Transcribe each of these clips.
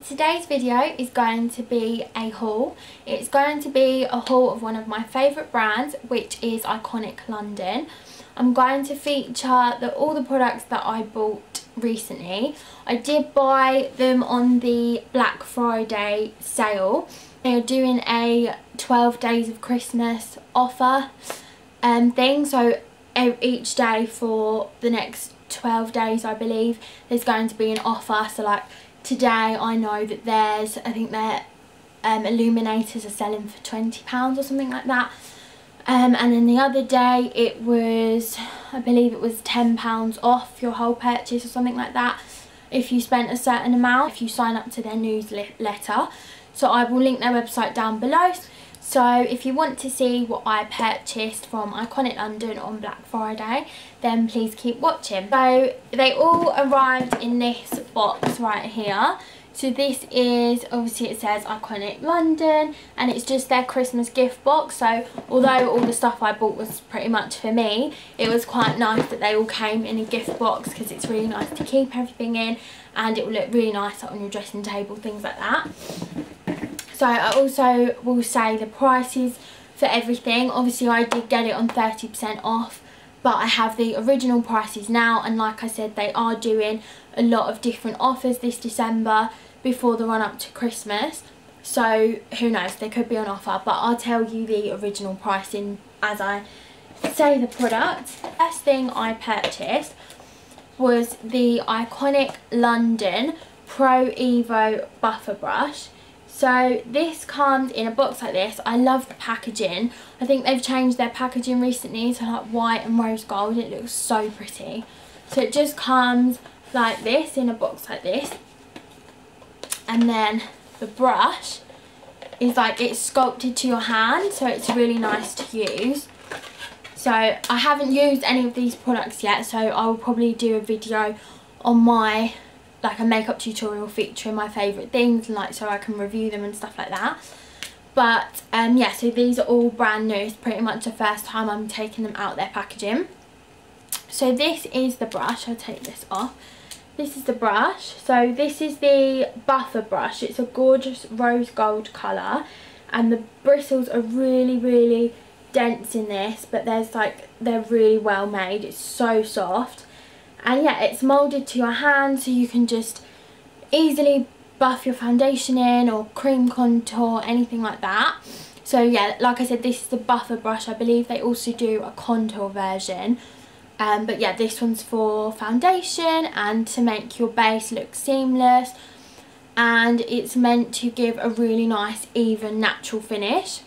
Today's video is going to be a haul. It's going to be a haul of one of my favourite brands, which is Iconic London. I'm going to feature all the products that I bought recently. I did buy them on the Black Friday sale. They are doing a 12 days of Christmas offer thing, so each day for the next 12 days I believe there's going to be an offer. So like today I know that I think their Illuminators are selling for £20 or something like that. And then the other day it was, I believe it was £10 off your whole purchase or something like that if you spent a certain amount, if you sign up to their newsletter. So I will link their website down below. So if you want to see what I purchased from Iconic London on Black Friday, then please keep watching. So they all arrived in this box right here. So this is, obviously it says Iconic London, and it's just their Christmas gift box. So although all the stuff I bought was pretty much for me, it was quite nice that they all came in a gift box, because it's really nice to keep everything in and it will look really nice on your dressing table, things like that. So I also will say the prices for everything. Obviously I did get it on 30% off, but I have the original prices now, and like I said, they are doing a lot of different offers this December before the run up to Christmas. So who knows, they could be on offer, but I'll tell you the original pricing as I say the product. First thing I purchased was the Iconic London Pro Evo Buffer Brush. So this comes in a box like this. I love the packaging. I think they've changed their packaging recently to like white and rose gold. It looks so pretty. So it just comes like this in a box like this. And then the brush is like, it's sculpted to your hand, so it's really nice to use. So I haven't used any of these products yet, so I will probably do a video on my, like a makeup tutorial featuring my favourite things, and like so I can review them and stuff like that. But yeah, so these are all brand new. It's pretty much the first time I'm taking them out their packaging. So this is the brush. I'll take this off. This is the brush. So this is the buffer brush. It's a gorgeous rose gold colour, and the bristles are really dense in this, but they're really well made. It's so soft. And yeah, it's moulded to your hand, so you can just easily buff your foundation in, or cream contour, anything like that. So yeah, like I said, this is the buffer brush. I believe they also do a contour version. But yeah, this one's for foundation and to make your base look seamless. And it's meant to give a really nice, even, natural finish.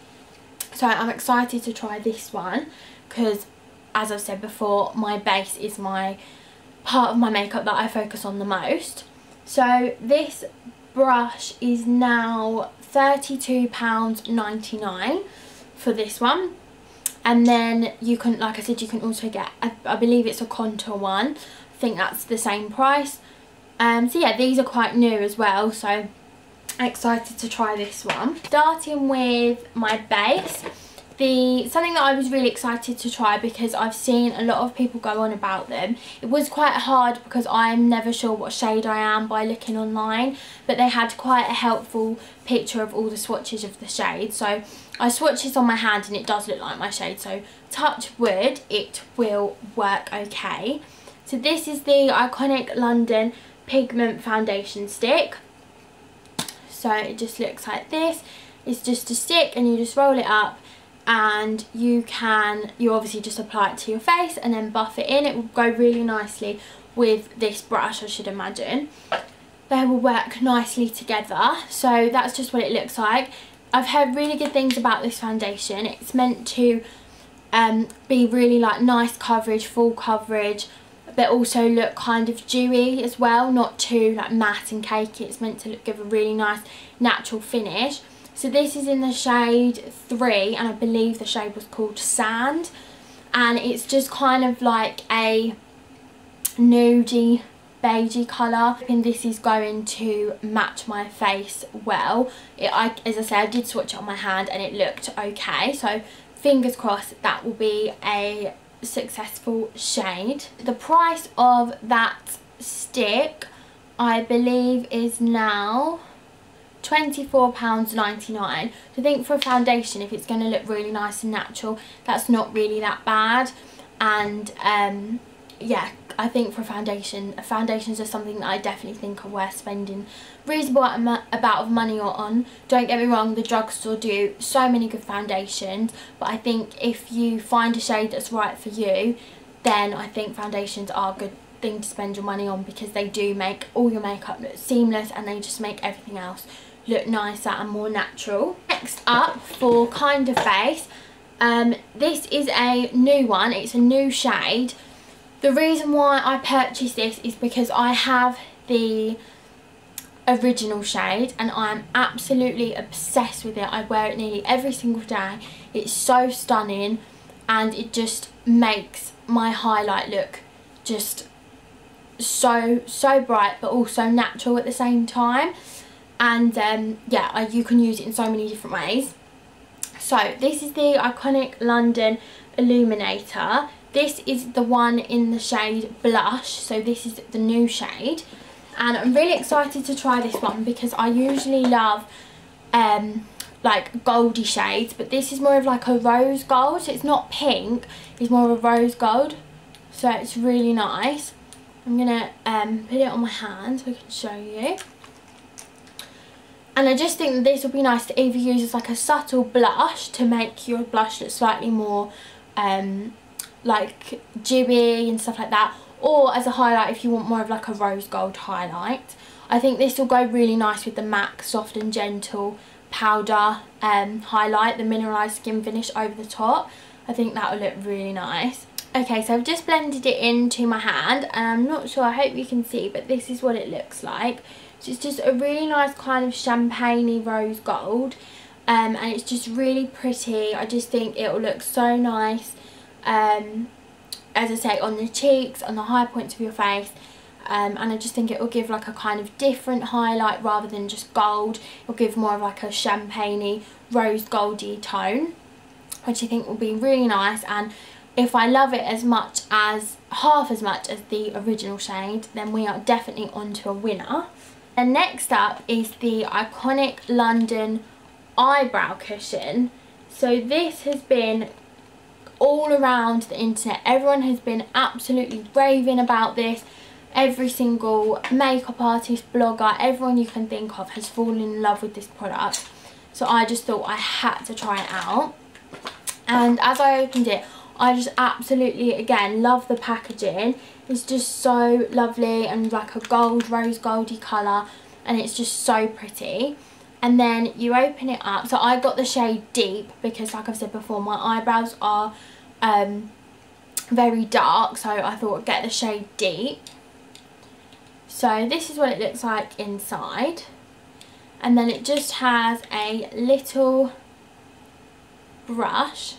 So I'm excited to try this one, because as I've said before, my base is my part of my makeup that I focus on the most. So this brush is now £32.99 for this one. And then you can, like I said, you can also get, I believe it's a contour one. I think that's the same price. So yeah, these are quite new as well, so excited to try this one. Starting with my base. Something that I was really excited to try, because I've seen a lot of people go on about them. It was quite hard because I'm never sure what shade I am by looking online, but they had quite a helpful picture of all the swatches of the shade. So I swatched this on my hand and it does look like my shade, so touch wood, it will work okay. So this is the Iconic London Pigment Foundation Stick. So it just looks like this. It's just a stick and you just roll it up, and you obviously just apply it to your face and then buff it in. It will go really nicely with this brush, I should imagine. They will work nicely together. So that's just what it looks like. I've heard really good things about this foundation. It's meant to be really like nice coverage, full coverage, but also look kind of dewy as well, not too like matte and cakey. It's meant to give a really nice natural finish. So this is in the shade 3, and I believe the shade was called Sand, and it's just kind of like a nudie beigey colour, and this is going to match my face well. As I say, I did swatch it on my hand and it looked okay, so fingers crossed that will be a successful shade. The price of that stick I believe is now £24.99. So I think for a foundation, if it's going to look really nice and natural, that's not really that bad. And yeah, I think for foundations are something that I definitely think are worth spending reasonable amount of money on. Don't get me wrong, the drugstore do so many good foundations, but I think if you find a shade that's right for you, then I think foundations are a good thing to spend your money on, because they do make all your makeup look seamless and they just make everything else look nicer and more natural. Next up, for kind of face, this is a new one. It's a new shade. The reason why I purchased this is because I have the original shade and I'm absolutely obsessed with it. I wear it nearly every single day. It's so stunning and it just makes my highlight look just so bright, but also natural at the same time. And yeah, you can use it in so many different ways. So this is the Iconic London Illuminator. This is the one in the shade Blush, so this is the new shade. And I'm really excited to try this one because I usually love like goldy shades, but this is more of like a rose gold, so it's not pink, it's more of a rose gold, so it's really nice. I'm gonna put it on my hand so I can show you. And I just think that this would be nice to either use as like a subtle blush to make your blush look slightly more like dewy and stuff like that, or as a highlight if you want more of like a rose gold highlight. I think this will go really nice with the MAC Soft and Gentle powder highlight, the mineralised skin finish over the top. I think that will look really nice. Okay, so I've just blended it into my hand and I'm not sure, I hope you can see, but this is what it looks like. So it's just a really nice kind of champagne-y rose gold, and it's just really pretty. I just think it will look so nice, as I say, on the cheeks, on the high points of your face, and I just think it will give like a kind of different highlight rather than just gold. It will give more of like a champagne-y rose goldy tone, which I think will be really nice. And if I love it half as much as the original shade, then we are definitely onto a winner. And next up is the Iconic London Eyebrow Cushion. So this has been all around the internet. Everyone has been absolutely raving about this. Every single makeup artist, blogger, everyone you can think of has fallen in love with this product. So I just thought I had to try it out. And as I opened it, I just absolutely, again, love the packaging. It's just so lovely and like a gold, rose goldy colour, and it's just so pretty. And then you open it up. So I got the shade Deep because, like I've said before, my eyebrows are very dark, so I thought I'd get the shade Deep. So this is what it looks like inside, and then it just has a little brush.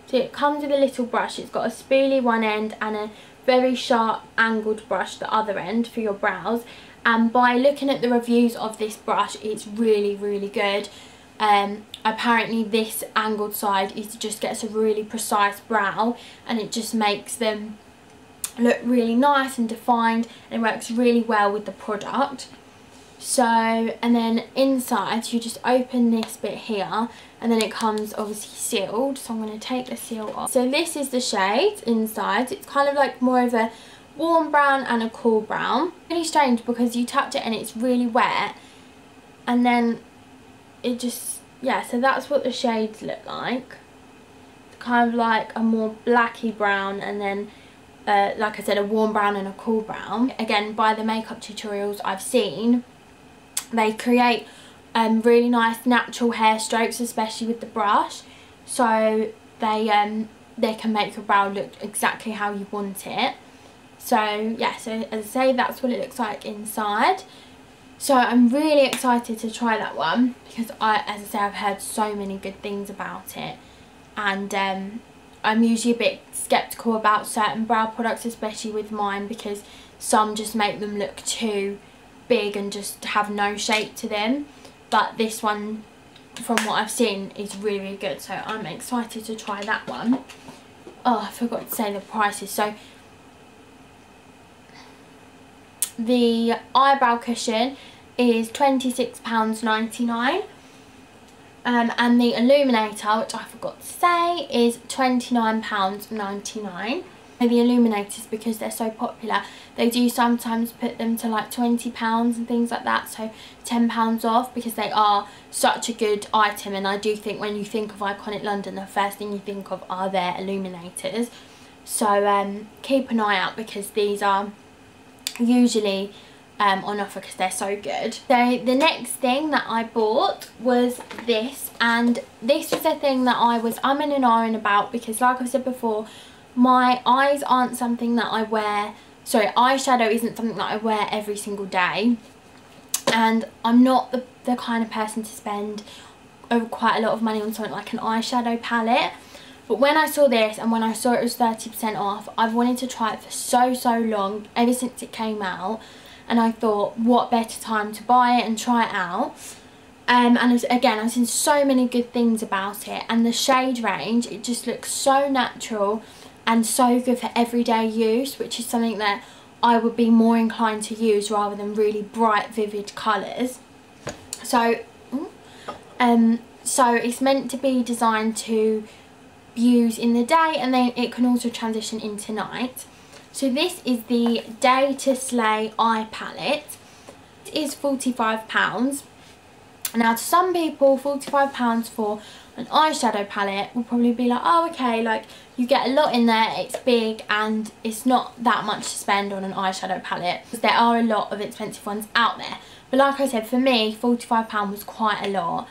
So it comes with a little brush. It's got a spoolie one end and a very sharp angled brush the other end for your brows. And by looking at the reviews of this brush, it's really, really good. Apparently this angled side just gets a really precise brow, and it just makes them look really nice and defined, and it works really well with the product. So, and then inside you just open this bit here, and then it comes obviously sealed, so I'm going to take the seal off. So this is the shade inside. It's kind of like more of a warm brown and a cool brown. Really strange because you touch it and it's really wet, and then it just, yeah, so that's what the shades look like. It's kind of like a more blacky brown, and then like I said, a warm brown and a cool brown. Again, by the makeup tutorials I've seen, they create really nice natural hair strokes, especially with the brush, so they can make your brow look exactly how you want it. So yeah, so as I say, that's what it looks like inside. So I'm really excited to try that one because as I say, I've heard so many good things about it, and I'm usually a bit skeptical about certain brow products, especially with mine, because some just make them look too big and just have no shape to them. But this one, from what I've seen, is really, really good, so I'm excited to try that one. Oh, I forgot to say the prices. So the eyebrow cushion is £26.99. And the Illuminator, which I forgot to say, is £29.99. The Illuminators, because they're so popular, they do sometimes put them to like £20 and things like that, so £10 off, because they are such a good item. And I do think when you think of Iconic London, the first thing you think of are their Illuminators. So keep an eye out, because these are usually on offer because they're so good. So the next thing that I bought was this, and this is a thing that I was umming and ahhing about, because like I said before, my eyes aren't something that I wear, sorry, eyeshadow isn't something that I wear every single day, and I'm not the kind of person to spend quite a lot of money on something like an eyeshadow palette. But when I saw this, and when I saw it was 30% off, I've wanted to try it for so long, ever since it came out, and I thought, what better time to buy it and try it out. And again, I've seen so many good things about it, and the shade range, it just looks so natural and so good for everyday use, which is something that I would be more inclined to use rather than really bright, vivid colours. So it's meant to be designed to use in the day, and then it can also transition into night. So this is the Day to Slay eye palette. It is £45. Now, to some people, £45 for an eyeshadow palette will probably be like, oh, okay, like you get a lot in there, it's big, and it's not that much to spend on an eyeshadow palette, because there are a lot of expensive ones out there. But like I said, for me, £45 was quite a lot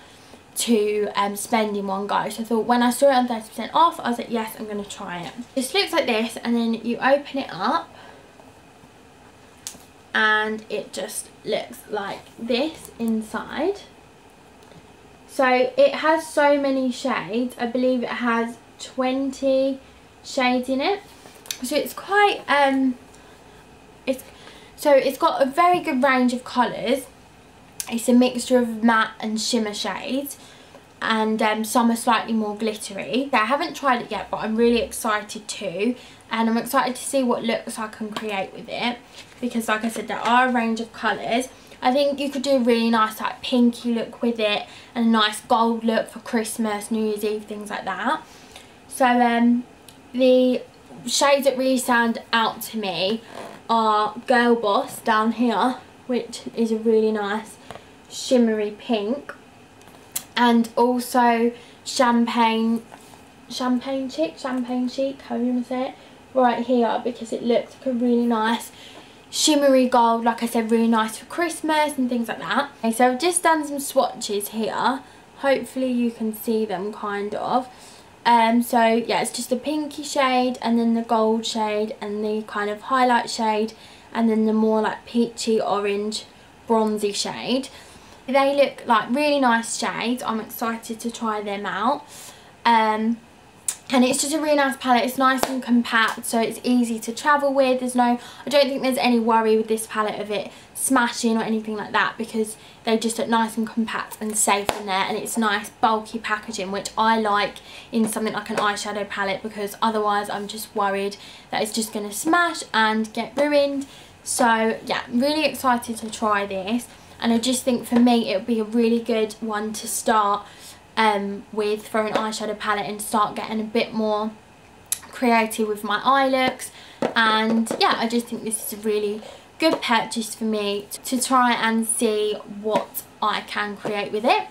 to spend in one go. So I thought, when I saw it on 30% off, I was like, yes, I'm going to try it. This looks like this, and then you open it up, and it just looks like this inside. So it has so many shades. I believe it has 20 shades in it. So it's quite it's got a very good range of colours. It's a mixture of matte and shimmer shades, and some are slightly more glittery. I haven't tried it yet, but I'm really excited to, and I'm excited to see what looks I can create with it, because like I said, there are a range of colours. I think you could do a really nice like pinky look with it, and a nice gold look for Christmas, New Year's Eve, things like that. So the shades that really stand out to me are Girl Boss down here, which is a really nice shimmery pink, and also Champagne Chic, however you want to say it, right here, because it looks like a really nice shimmery gold, like I said, really nice for Christmas and things like that. Okay, so I've just done some swatches here, hopefully you can see them kind of. So yeah, it's just a pinky shade, and then the gold shade, and the kind of highlight shade, and then the more like peachy orange bronzy shade. They look like really nice shades. I'm excited to try them out. And it's just a really nice palette. It's nice and compact, so it's easy to travel with. I don't think there's any worry with this palette of it smashing or anything like that, because they just look nice and compact and safe in there, and it's nice bulky packaging, which I like in something like an eyeshadow palette, because otherwise I'm just worried that it's just going to smash and get ruined. So yeah, really excited to try this, and I just think for me it would be a really good one to start with for an eyeshadow palette, and start getting a bit more creative with my eye looks. And yeah, I just think this is a really good purchase for me to try and see what I can create with it,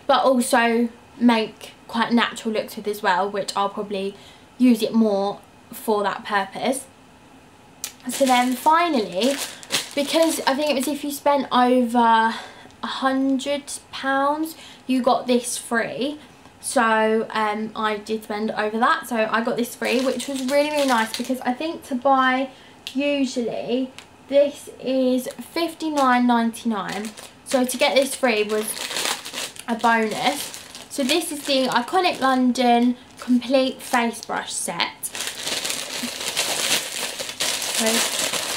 but also make quite natural looks with as well, which I'll probably use it more for that purpose. So then finally, because I think it was if you spent over £100 you got this free, so I did spend over that, so I got this free, which was really nice, because I think to buy usually this is £59.99, so to get this free was a bonus. So this is the Iconic London complete face brush set. So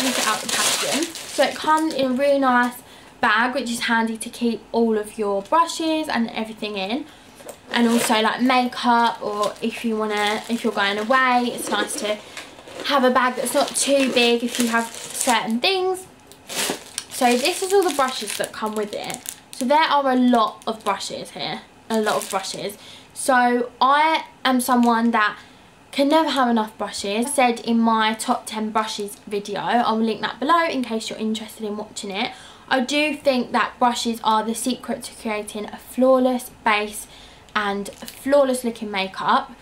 take it out the packaging. So it comes in a really nice bag, which is handy to keep all of your brushes and everything in, and also like makeup, or if you're going away, it's nice to have a bag that's not too big if you have certain things. So this is all the brushes that come with it. So there are a lot of brushes here, a lot of brushes. So I am someone that can never have enough brushes. I said in my top 10 brushes video, I will link that below in case you're interested in watching it. I do think that brushes are the secret to creating a flawless base and a flawless looking makeup.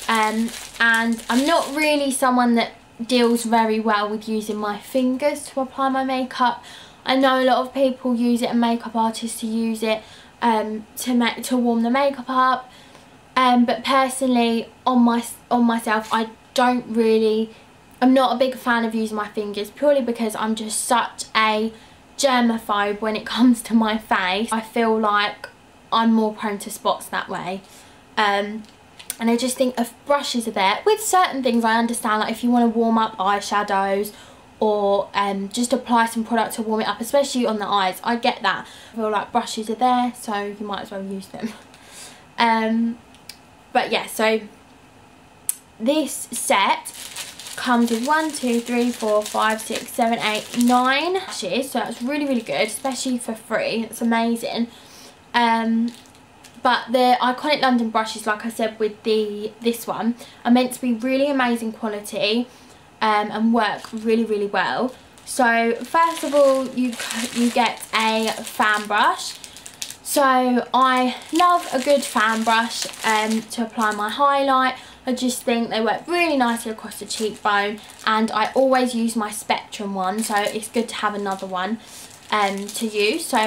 And I'm not really someone that deals very well with using my fingers to apply my makeup. I know a lot of people use it and makeup artists to use it to warm the makeup up. But personally, on myself, I'm not a big fan of using my fingers, purely because I'm just such a germaphobe when it comes to my face. I feel like I'm more prone to spots that way. And I just think if brushes are there, with certain things I understand, like if you want to warm up eyeshadows or just apply some product to warm it up, especially on the eyes, I get that. I feel like brushes are there, so you might as well use them. But yeah, so this set comes with 9 brushes, so that's really, really good, especially for free. It's amazing. But the Iconic London brushes, like I said with this one, are meant to be really amazing quality and work really, really well. So first of all, you get a fan brush. So I love a good fan brush to apply my highlight. I just think they work really nicely across the cheekbone, and I always use my Spectrum one, so it's good to have another one to use. So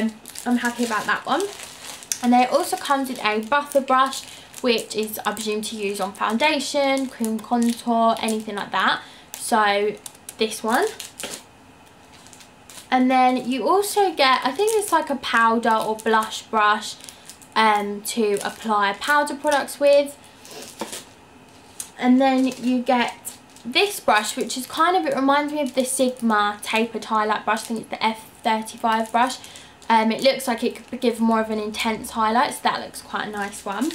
I'm happy about that one. And then it also comes with a buffer brush, which is, I presume, to use on foundation, cream contour, anything like that. So this one. And then you also get, I think it's like a powder or blush brush to apply powder products with. And then you get this brush, which is kind of, it reminds me of the Sigma tapered highlight brush. I think it's the F35 brush. It looks like it could give more of an intense highlight, so that looks quite a nice one.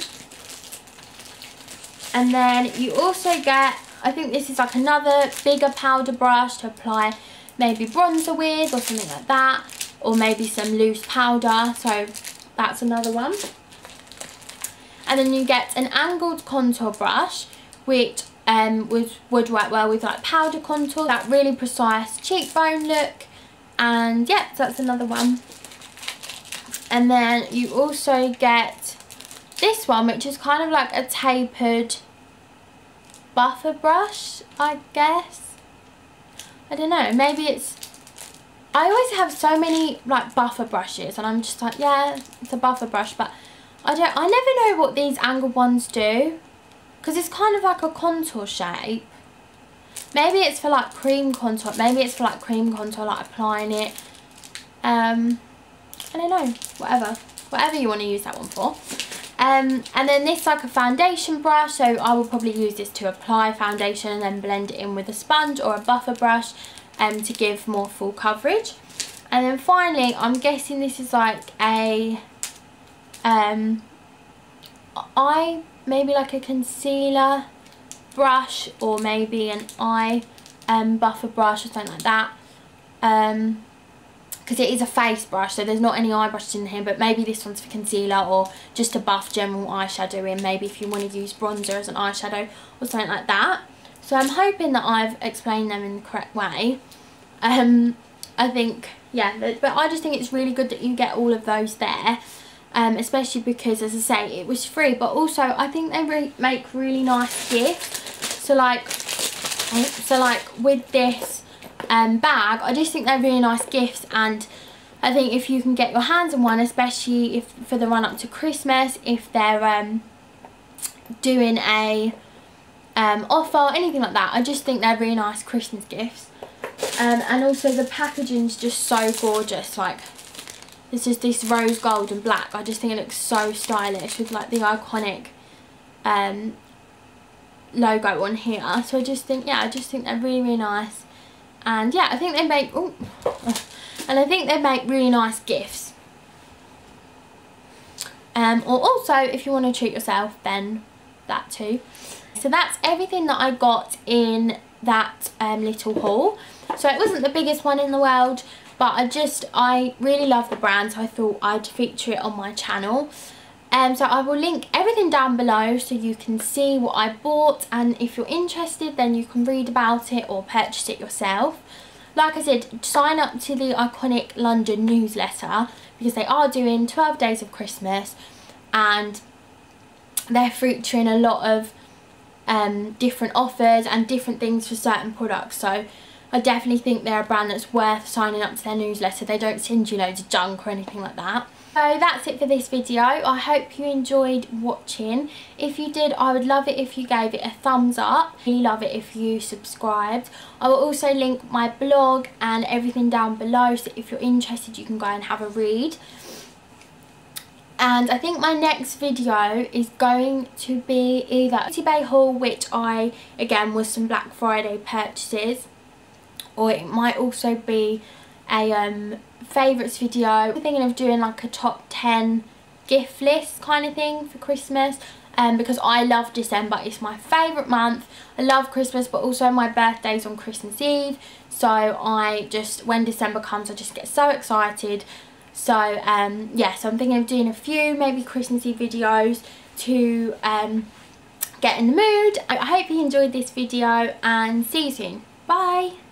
And then you also get, I think this is like another bigger powder brush to apply maybe bronzer with or something like that, or maybe some loose powder, so that's another one. And then you get an angled contour brush, which would work well with like powder contour, that really precise cheekbone look. And yeah, so that's another one. And then you also get this one, which is kind of like a tapered buffer brush, I guess. I don't know, maybe it's, I always have so many like buffer brushes and I'm just like, yeah, it's a buffer brush, but I never know what these angled ones do, because it's kind of like a contour shape. Maybe it's for like cream contour, like applying it. I don't know, whatever you want to use that one for. And then this like a foundation brush, so I will probably use this to apply foundation and then blend it in with a sponge or a buffer brush to give more full coverage. And then finally, I'm guessing this is like a maybe like a concealer brush, or maybe an eye buffer brush or something like that. Because it is a face brush, so there's not any eye brushes in here, but maybe this one's for concealer or just to buff general eyeshadow in, maybe if you want to use bronzer as an eyeshadow or something like that. So I'm hoping that I've explained them in the correct way. I think, yeah, but I just think it's really good that you get all of those there, especially because, as I say, it was free, but also I think they make really nice gifts. So like with this bag, I just think they're really nice gifts, and I think if you can get your hands on one, especially if for the run up to Christmas, if they're doing a offer or anything like that, I just think they're really nice Christmas gifts. And also the packaging's just so gorgeous. Like, this is this rose gold and black. I just think it looks so stylish with like the iconic logo on here. So I just think, yeah, they're really, really nice. And yeah, I think they make really nice gifts. Or also, if you want to treat yourself, then that too. So that's everything that I got in that little haul. So it wasn't the biggest one in the world, but I really love the brand, so I thought I'd feature it on my channel. So I will link everything down below so you can see what I bought, and if you're interested then you can read about it or purchase it yourself. Like I said, sign up to the Iconic London newsletter because they are doing 12 days of Christmas and they're featuring a lot of different offers and different things for certain products. So I definitely think they're a brand that's worth signing up to their newsletter. They don't send you loads of junk or anything like that. So that's it for this video. I hope you enjoyed watching. If you did, I would love it if you gave it a thumbs up. Really love it if you subscribed. I will also link my blog and everything down below, so if you're interested you can go and have a read. And I think my next video is going to be either a Beauty Bay haul, which again was some Black Friday purchases, or it might also be a favourites video. I'm thinking of doing like a top 10 gift list kind of thing for Christmas, because I love December. It's my favourite month. I love Christmas, but also my birthday's on Christmas Eve, so when December comes I just get so excited. So yeah, so I'm thinking of doing a few maybe Christmassy videos to get in the mood. I hope you enjoyed this video and see you soon. Bye.